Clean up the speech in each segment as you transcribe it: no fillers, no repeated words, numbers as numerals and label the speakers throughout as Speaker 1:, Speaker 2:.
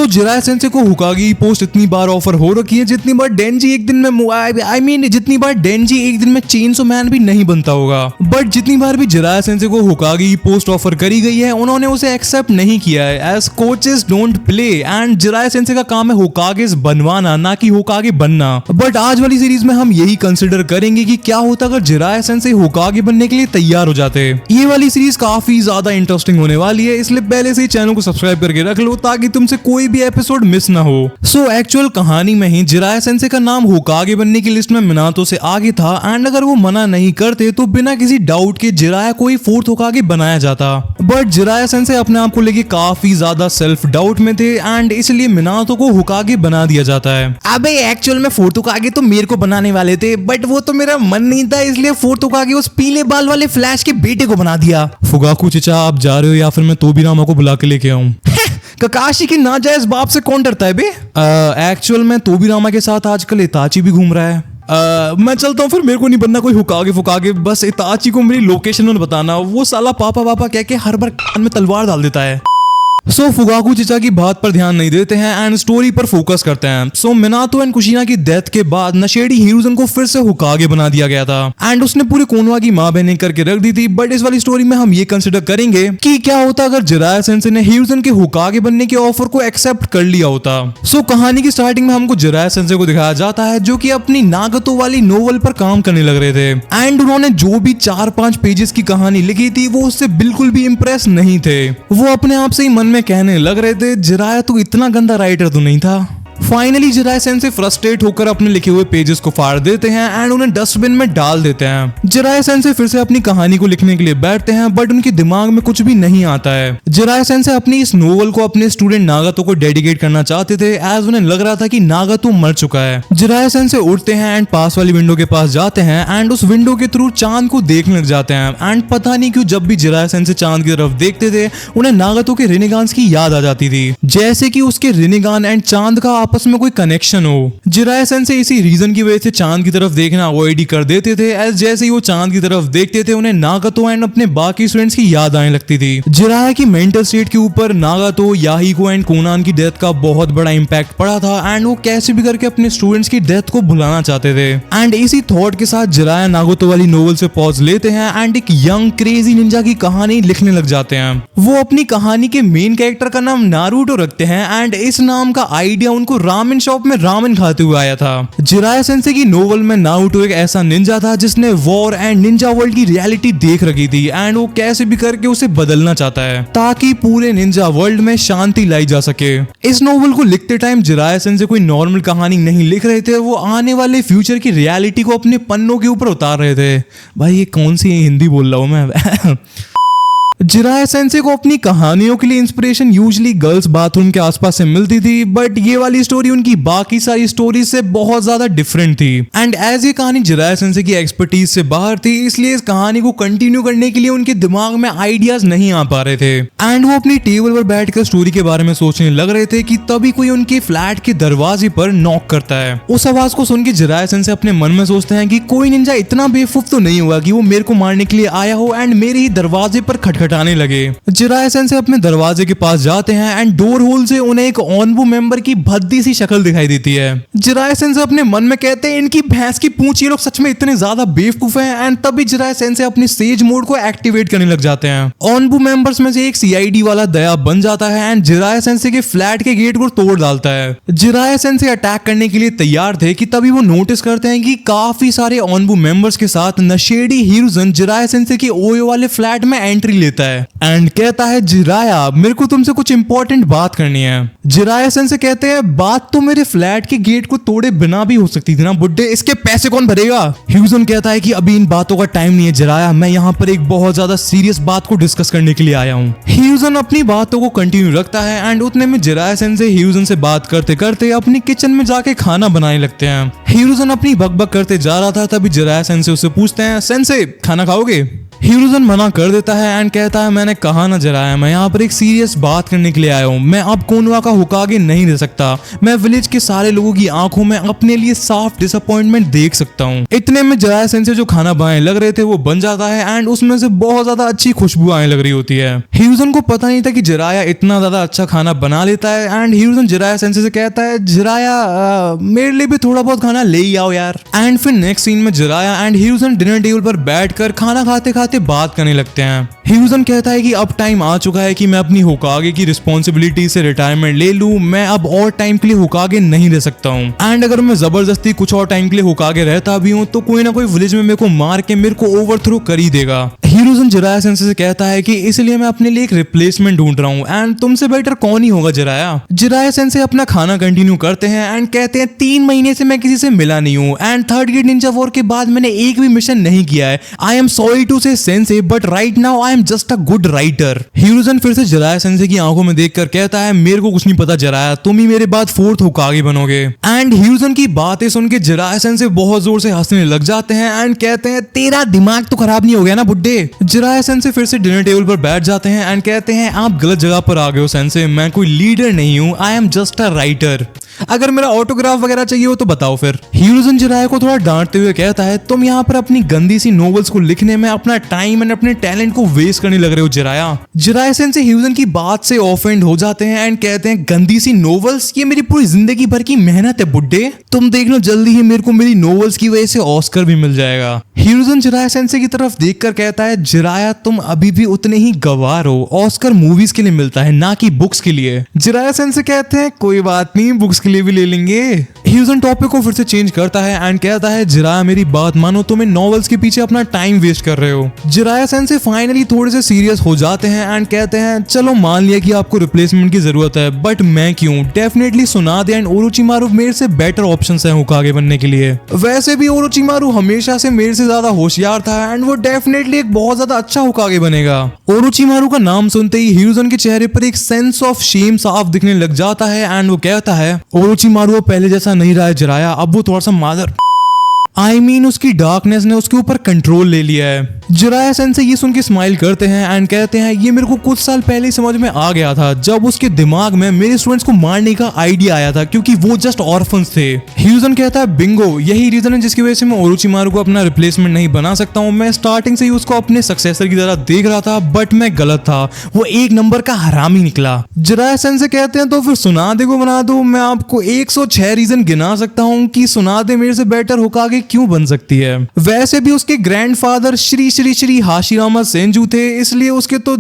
Speaker 1: सो Jiraiya sense को होकागे post इतनी बार offer हो रखी है जितनी बार डेंजी एक दिन में जितनी बार डेंजी एक दिन में चेनसो मैन भी नहीं बनता होगा। बट जितनी बार भी जिराया सेंसे को होकागे पोस्ट ऑफर करी गई है उन्होंने उसे एक्सेप्ट नहीं किया है, as coaches don't play and Jiraiya sensei का काम है होकागेस बनवाना, ना कि होकागे बनना। बट आज वाली सीरीज में हम यही कंसिडर करेंगे कि क्या होता अगर जिराया सेंसे होकागे बनने के लिए तैयार हो जाते। ये वाली सीरीज काफी ज्यादा इंटरेस्टिंग होने वाली है, इसलिए पहले से ही चैनल को सब्सक्राइब करके रख लो ताकि तुमसे कोई भी एपिसोड मिस ना हो। सो एक्चुअल कहानी में ही जिराया सेंसे का नाम होकागे बनने की लिस्ट में मिनातो से आगे था एंड अगर वो मना नहीं करते तो बिना किसी डाउट के जिराया को ही फोर्थ होकागे बनाया जाता। बट जिराया सेंसे अपने आप को लेके काफी ज्यादा सेल्फ डाउट में थे एंड इसलिए मिनातो को होकागे बना दिया जाता है। अबे एक्चुअल में फोर्थ होकागे तो मेरे को बनाने वाले थे बट वो तो मेरा मन नहीं था, इसलिए फोर्थ होकागे उस पीले बाल वाले फ्लैश के बेटे को बना दिया। फुगाकू चचा आप जा रहे हो या फिर मैं तोबिरामा को बुला के लेके आऊं? ककाशी की नाजायज बाप से कौन डरता है बे? एक्चुअल में तोबिरामा के साथ आजकल इताची भी घूम रहा है। मैं चलता हूँ फिर, मेरे को नहीं बनना कोई हुकागे फुकागे, बस इताची को मेरी लोकेशन में बताना। वो साला पापा पापा कह के हर बार कान में तलवार डाल देता है। सो फुगाकू चचा की बात पर ध्यान नहीं देते हैं एंड स्टोरी पर फोकस करते हैं। सो मिनातो एंड कुशिना की डेथ के बाद नशेड़ी हिरुज़न को फिर से होकागे बना दिया गया था एंड उसने पूरे कोनोहा की मां बहने करके रख दी थी। बट इस वाली स्टोरी में हम ये कंसिडर करेंगे कि क्या होता अगर जिराया सेंसे ने हिरुज़न के होकागे बनने के ऑफर को एक्सेप्ट कर लिया होता। सो कहानी की स्टार्टिंग में हमको जिराया सेंसे को दिखाया जाता है जो कि अपनी नागतो वाली नोवेल पर काम करने लग रहे थे एंड उन्होंने जो भी 4-5 पेजेस की कहानी लिखी थी वो उससे बिल्कुल भी इंप्रेस नहीं थे। वो अपने आप से ही मन में कहने लग रहे थे जिराया तू इतना गंदा राइटर तो नहीं था। फाइनली जिराया सेंसे फ्रस्ट्रेट होकर अपने लिखे हुए पेजेस को फाड़ देते हैं एंड उन्हें डस्टबिन में डाल देते हैं। जिराया सेंसे फिर से अपनी कहानी को लिखने के लिए बैठते हैं बट उनके दिमाग में कुछ भी नहीं आता है। जिराया सेंसे अपनी इस नोवेल को अपने स्टूडेंट नागातो को डेडिकेट करना चाहते थे एज उन्हें लग रहा था कि नागातो मर चुका है। जिराया सेंसे उठते हैं एंड पास वाली विंडो के पास जाते हैं एंड उस विंडो के थ्रू चांद को देखने लग जाते हैं एंड पता नहीं क्यों जब भी जिराया सेंसे चांद की तरफ देखते थे उन्हें नागातो के रिनेगान्स की याद आ जाती थी, जैसे कि उसके रिनेगान एंड चांद का आपस में कोई कनेक्शन हो। जिराया सेंसे इसी रीजन की वजह से चांद की तरफ देखना अवॉइड ही कर देते थे एज जैसे ही वो चांद की तरफ देखते थे उन्हें नागातो एंड अपने बाकी स्टूडेंट्स की याद आने लगती थी। जिराया की मेंटल स्टेट के ऊपर नागातो, याहिको एंड कोनान की डेथ का बहुत बड़ा इंपैक्ट पड़ा था एंड वो कैसे भी करके अपने स्टूडेंट्स की डेथ को भुलाना चाहते थे। एंड इसी थॉट के साथ जिराया नागातो वाली नोवेल से पॉज लेते हैं एंड एक यंग क्रेजी निंजा की कहानी लिखने लग जाते हैं। वो अपनी कहानी के मेन कैरेक्टर का नाम नारुतो रखते हैं एंड इस नाम का आइडिया उनको रामेन शॉप में रामेन खाते हुए आया था। जिराया सेंसे की नोवेल में नारुतो एक ऐसा निंजा था जिसने वॉर एंड निंजा वर्ल्ड की रियलिटी देख रखी थी एंड वो कैसे भी करके उसे बदलना चाहता है ताकि पूरे निंजा वर्ल्ड में शांति लाई जा सके। इस नोवेल को लिखते टाइम जिराया सेंसे कोई नॉर्मल कहानी नहीं लिख रहे थे, वो आने वाले फ्यूचर की रियलिटी को अपने पन्नों के ऊपर उतार रहे थे। भाई ये कौन सी हिंदी बोल रहा हूं मैं। जिराया सेंसे को अपनी कहानियों के लिए इंस्पिरेशन यूजुअली गर्ल्स बाथरूम के आसपास से मिलती थी बट ये वाली स्टोरी उनकी बाकी सारी स्टोरीज से बहुत ज्यादा डिफरेंट थी एंड एज ये कहानी जिराया सेंसे की एक्सपर्टीज से बाहर थी, इसलिए इस कहानी को कंटिन्यू करने के लिए उनके दिमाग में आइडियाज नहीं आ पा रहे थे एंड वो अपनी टेबल पर बैठकर स्टोरी के बारे में सोचने लग रहे थे कि तभी कोई उनके फ्लैट के दरवाजे पर नॉक करता है। उस आवाज को सुन के जिराया सेंसे अपने मन में सोचते हैं कि कोई निंजा इतना बेवकूफ तो नहीं हुआ कि वो मेरे को मारने के लिए आया हो एंड मेरे ही दरवाजे पर खटखटाने लगे। जिराया सेंसे अपने दरवाजे के पास जाते हैं एंड डोर होल से उन्हें एक ऑनबू मेंबर की भद्दी सी शक्ल दिखाई देती है। जिराया सेंसे अपने मन में कहते हैं इनकी भैंस की पूंछ, ये लोग सच में इतने ज्यादा बेवकूफ हैं एंड तभी जिराया सेंसे अपनी सेज मोड को एक्टिवेट करने लग जाते हैं। ऑनबू मेंबर्स में से एक सीआईडी वाला दया बन जाता है एंड जिराया सेंसे के फ्लैट के गेट को तोड़ डालता है। जिराया सेंसे अटैक करने के लिए तैयार थे कि तभी वो नोटिस करते हैं कि काफी सारे ऑनबू मेंबर्स के साथ नशेड़ी हिरुज़न जिराया सेंसे के ओयो वाले फ्लैट में एंट्री लेता है एंड कहता है जिराया मेरे को तुमसे कुछ इंपॉर्टेंट बात करनी है। जिराया सेंसे कहते हैं बात तो मेरे फ्लैट के गेट को तोड़े बिना भी हो सकती थी ना बुड्ढे, इसके पैसे कौन भरेगा? हिरुज़न कहता है कि अभी इन बातों का टाइम नहीं है जिराया, मैं यहाँ पर एक बहुत ज्यादा सीरियस बात को डिस्कस करने के लिए आया हूँ। हिरुज़न अपनी बातों को कंटिन्यू रखता है एंड उतने में जिराया सेंसे हिरुज़न से बात करते करते अपनी किचन में जाके खाना बनाने लगते हैं। हिरुज़न अपनी बकबक करते जा रहा था तभी जिराया सेंसे उससे पूछते हैं सेंसे खाना खाओगे? ह्यूजन मना कर देता है एंड कहता है मैंने कहा ना जिराया, मैं यहाँ पर एक सीरियस बात करने के लिए आया हूँ। मैं अब कोनवा का होकागे नहीं रह सकता। मैं विलेज के सारे लोगों की आंखों में अपने लिए साफ डिसअपॉइंटमेंट देख सकता हूँ। इतने में जिराया सेंसे जो खाना बनाने लग रहे थे वो बन जाता है एंड उसमें से बहुत ज्यादा अच्छी खुशबू आने लग रही होती है। ह्यूजन को पता नहीं था कि जिराया इतना ज्यादा अच्छा खाना बना लेता है एंड ह्यूजन जिराया सेंसे से कहता है जिराया मेरे लिए भी थोड़ा बहुत खाना ले ही आओ यार। एंड फिर नेक्स्ट सीन में जिराया एंड ह्यूजन डिनर टेबल पर बैठकर खाना खाते खाते बात करने लगते हैं। ह्यूजन कहता है कि अब टाइम आ चुका है कि मैं अपनी होकागे की रिस्पॉन्सिबिलिटी से रिटायरमेंट ले लूं। मैं अब और टाइम के लिए होकागे नहीं रह सकता हूं एंड अगर मैं जबरदस्ती कुछ और टाइम के लिए होकागे रहता भी हूं तो कोई ना कोई विलेज में मेरे को मार के मेरे को ओवरथ्रो कर ही देगा। ह्यूजन जिराया सेंसे से कहता है कि इसलिए मैं अपने लिए एक रिप्लेसमेंट ढूंढ रहा हूं एंड तुमसे बेटर कौन ही होगा जिराया। जिराया सेंसे अपना खाना कंटिन्यू करते हैं एंड कहते हैं 3 महीने से मैं किसी से मिला नहीं हूं and third grade ninja war के बाद मैंने एक भी मिशन नहीं किया है। I am sorry to say sensei but right now I am just a good writer. ह्यूजन फिर से जिराया सेंसे की आंखों में देखकर कहता है मेरे को कुछ नहीं पता जिराया, तुम ही मेरे बाद 4th होकागे बनोगे। एंड ह्यूजन की बातें सुन के जिराया सेंसे बहुत जोर से हंसने लग जाते हैं एंड कहते हैं तेरा दिमाग तो खराब नहीं हो गया ना बुड्ढे। जिराया सेंसे फिर से डिनर टेबल पर बैठ जाते हैं एंड कहते हैं आप गलत जगह पर आ गए हो सेंसे, मैं कोई लीडर नहीं हूँ, आई एम जस्ट अ राइटर। अगर मेरा ऑटोग्राफ वगैरह चाहिए हो तो बताओ फिर। ह्यूजन जिराया को थोड़ा डांटते हुए कहता है तुम यहाँ पर अपनी गंदी सी नॉवेल्स को लिखने में अपना टाइम एंड अपने टैलेंट को वेस्ट करने लग रहे हो जिराया। जिराया सेंसे ह्यूजन की बात से ऑफेंड हो जाते हैं एंड कहते हैं गंदी सी नॉवेल्स, ये मेरी पूरी जिंदगी भर की मेहनत है बुड्ढे, तुम देख लो जल्दी ही मेरे को मेरी नॉवेल्स की वजह से ऑस्कर भी मिल जाएगा। ह्यूजन जिराया सेंसे की तरफ देखकर कहता है जिराया तुम अभी भी उतने ही गवार हो, ऑस्कर मूवीज के लिए मिलता है ना कि बुक्स के लिए। जिराया सेंसे कहते हैं कोई बात नहीं, बुक्स के लिए भी ले लेंगे। ह्यूजन टॉपिक को फिर से चेंज करता है एंड कहता है जिराया मेरी बात मानो, तुम इन नॉवेल्स के पीछे अपना टाइम वेस्ट कर रहे हो। जिराया सेंसे फाइनली थोड़े से सीरियस हो जाते हैं एंड कहते हैं चलो मान लिया कि आपको रिप्लेसमेंट की जरूरत है बट मैं क्यों, डेफिनेटली सुनादे एंड ओरोचिमारू मेरे से बेटर ऑप्शंस हैं होकागे बनने के लिए। वैसे भी ओरोचिमारू हमेशा से मेरे से ज्यादा होशियार था एंड वो डेफिनेटली एक बहुत ज्यादा अच्छा होकागे बनेगा। ओरोचिमारू का नाम सुनते ही ह्यूजन के चेहरे पर एक सेंस ऑफ शेम साफ दिखने लग जाता है एंड वो कहता है ओरोचिमारू पहले जैसा नहीं रहा है जिराया, अब वो थोड़ा सा मादर उसकी डार्कनेस ने उसके ऊपर कंट्रोल ले लिया है। जिराया सेंसे ये सुन के स्माइल करते हैं एंड कहते हैं ये मेरे को कुछ साल पहले ही समझ में आ गया था जब उसके दिमाग में मेरे स्टूडेंट्स को मारने का आइडिया आया था क्योंकि वो जस्ट ऑर्फन्स थे। ह्यूजन कहता है बिंगो, यही रीजन है जिसकी वजह से मैं ओरोचिमारू को अपना रिप्लेसमेंट नहीं बना सकता हूँ। मैं स्टार्टिंग से ही उसको अपने सक्सेसर की तरह देख रहा था बट मैं गलत था, वो एक नंबर का हरामी निकला। जिराया सेंसे कहते हैं तो फिर सुनादे को बना दो, मैं आपको 106 रीजन गिना सकता हूँ कि सुनादे मेरे से बेटर होकागे क्यों बन सकती है। वैसे भी उसके grandfather Shri Shri Shri Hashirama Senju थे, इसलिए उसके तो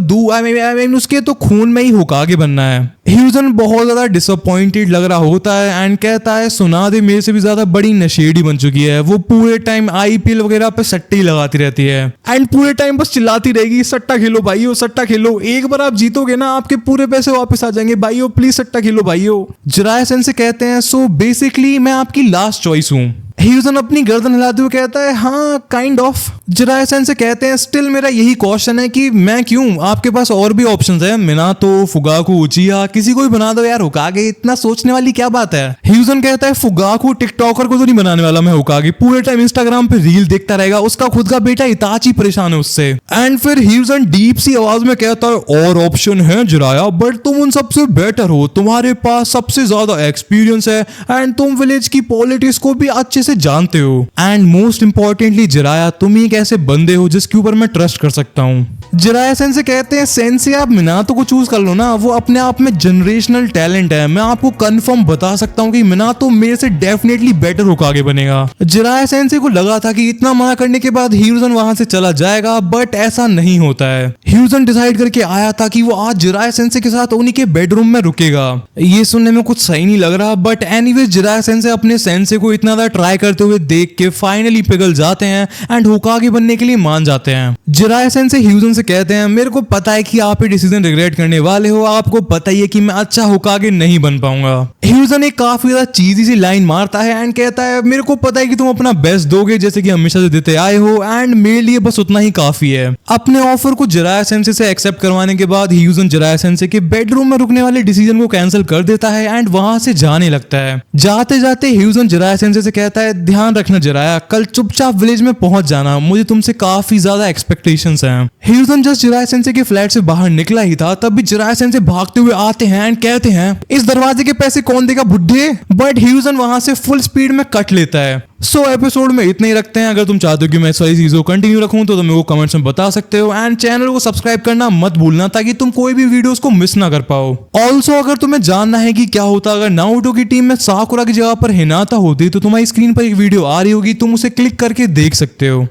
Speaker 1: उसके तो खून में ही होकागे बनना है। ह्यूजन बहुत ज्यादा डिसअपॉइंटेड लग रहा होता है एंड कहता है सुनादे मेरे से भी ज्यादा बड़ी नशेड़ी बन चुकी है, वो पूरे टाइम IPL वगैरह पे सट्टे ही लगाती रहती है एंड पूरे टाइम बस चिल्लाती रहेगी सट्टा खेलो भाइयों, सट्टा खेलो, एक बार आप जीतोगे ना आपके पूरे पैसे वापस आ जाएंगे भाइयों, प्लीज सट्टा खेलो भाइयों। जिराया सेंसे कहते हैं सो बेसिकली मैं आपकी लास्ट चॉइस हूँ। ह्यूजन अपनी गर्दन हिलाते हुए कहता है हाँ काइंड ऑफ। जिराया सेंसे कहते हैं स्टिल मेरा यही क्वेश्चन है कि मैं क्यों, आपके पास और भी ऑप्शंस है, मिनातो, फुगाकू, उचिहा, किसी को भी बना दो यार होकागे, इतना सोचने वाली क्या बात है। ह्यूजन कहता है फुगाकू टिकटॉकर को तो नहीं बनाने वाला मैं होकागे, पूरे टाइम इंस्टाग्राम पे रील देखता रहेगा, उसका खुद का बेटा इताची परेशान है उससे। एंड फिर ह्यूजन डीप सी आवाज में कहता है और ऑप्शन है जिराया बट तुम उन सबसे बेटर हो, तुम्हारे पास सबसे ज्यादा एक्सपीरियंस है एंड तुम विलेज की पॉलिटिक्स को भी अच्छे से जानते हो एंड मोस्ट इंपॉर्टेंटली जिराया तुम ही एक ऐसे बंदे हो जिसके ऊपर मैं ट्रस्ट कर सकता हूँ। जिराया सेंसे कहते हैं सेंसे आप मिनातो को चूज कर लो ना, वो अपने आप में जनरेशनल टैलेंट है, मैं आपको कंफर्म बता सकता हूँ कि मिनातो मेरे से डेफिनेटली बेटर होकागे बनेगा। जिराया सेंसे को लगा था कि इतना मना करने के बाद ह्यूजन वहां से चला जाएगा बट ऐसा नहीं होता है। ह्यूजन डिसाइड करके आया था कि वो आज जिराया सेंसे के साथ उन्हीं के बेडरूम में रुकेगा। ये सुनने में कुछ सही नहीं लग रहा बट एनीवेज जिराया सेंसे अपने सेंसे को इतना ज्यादा ट्राई करते हुए देख के फाइनली पिघल जाते हैं एंड होकागे बनने के लिए मान जाते हैं। जिराया सेंसे ह्यूजन से कहते हैं मेरे को पता है कि आप ये डिसीजन रिग्रेट करने वाले हो, आपको पता ही है कि मैं अच्छा होकागे नहीं बन पाऊंगा। ह्यूजन एक काफी ज्यादा चीजी सी लाइन मारता है एंड कहता है मेरे को पता है कि तुम अपना बेस्ट दोगे जैसे कि हमेशा से देते आए हो एंड मेरे लिए बस उतना ही काफी है। अपने ऑफर को जिराया सेंसे से एक्सेप्ट करवाने के बाद ह्यूजन जिराया सेंसे के बेडरूम में रुकने वाले डिसीजन को कैंसिल कर देता है एंड वहां से जाने लगता है। जाते जाते ह्यूजन जिराया सेंसे से कहता है है ध्यान रखना जिराया, कल चुपचाप विलेज में पहुंच जाना, मुझे तुमसे काफी ज्यादा एक्सपेक्टेशंस हैं। हिरुzen जस्ट जिराया सेंसे के फ्लैट से बाहर निकला ही था तब भी जिराया सेंसे भागते हुए आते हैं एंड कहते हैं इस दरवाजे के पैसे कौन देगा बुड्ढे, बट हिरुzen वहां से फुल स्पीड में कट लेता है। सो एपिसोड में इतना ही रखते हैं। अगर तुम चाहते हो कि मैं इस वाली चीजों को कंटिन्यू रखूं तो मेरे को कमेंट्स में बता सकते हो एंड चैनल को सब्सक्राइब करना मत भूलना ताकि तुम कोई भी वीडियोस को मिस ना कर पाओ। ऑल्सो अगर तुम्हें जानना है कि क्या होता अगर नारुतो की टीम में साकुरा की जगह पर हिनाता होती तो तुम्हारी स्क्रीन पर एक वीडियो आ रही होगी, तुम उसे क्लिक करके देख सकते हो।